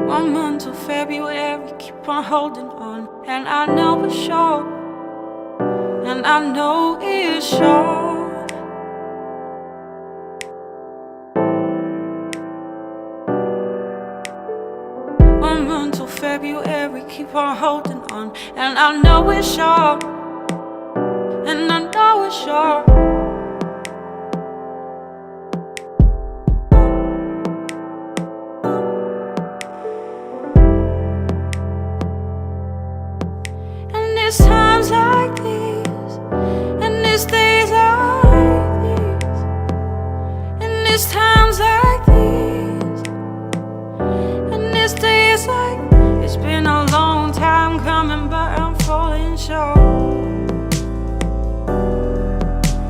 1 month till February, keep on holding on. And I know it's short, and I know it's short. Till February, keep on holding on. And I know it's short, and I know it's short. And it's times like these, and it's days like these, and it's times like these, and it's days like. It's been a long time coming, but I'm falling short.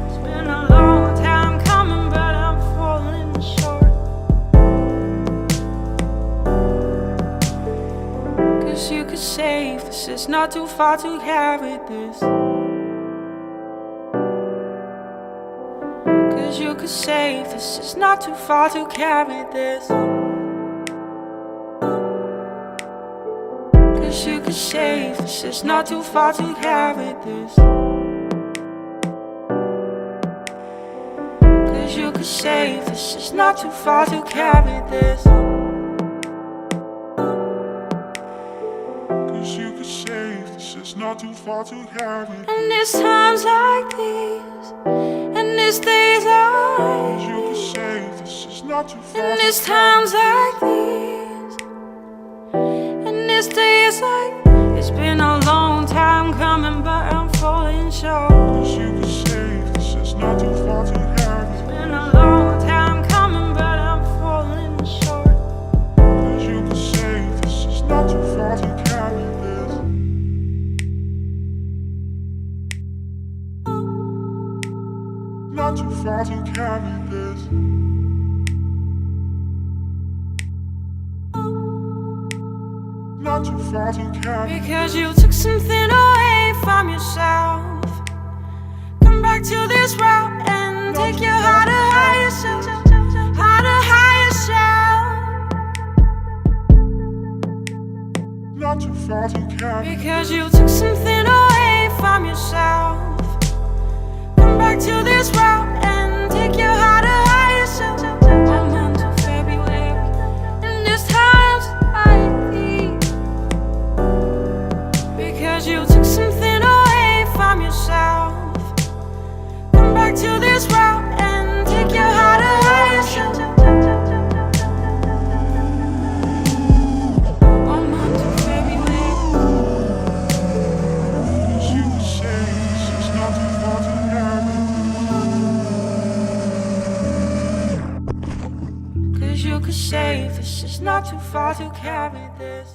It's been a long time coming, but I'm falling short. 'Cause you could say this is not too far to carry this. 'Cause you could say this is not too far to carry this. You could say this is not too far to carry this. 'Cause you could say this is not too far to carry this. 'Cause you could say this is not too far to carry this. And it's times like these, and it's days like these. You could say this is not too far. And it's times like these, and it's days like. It's been a long time coming, but I'm falling short. 'Cause you could say this is not too far to carry. It's been a long time coming, but I'm falling short. 'Cause you could say this is not too far to carry this. Not too far to carry this. Not too far to carry. Because you took something away from yourself. Come back to this route and take your heart to higher self. Heart to higher self. Not too far to carry. Because you took something away from yourself. Come back to this route and take your heart to higher self. 1 month till February, and this time's like these. Because you took something away from yourself. Come back to this route and take your heart to higher self. 1 month till February. 'Cause you could say this is not too far to carry. 'Cause you could say this is not too far to carry this.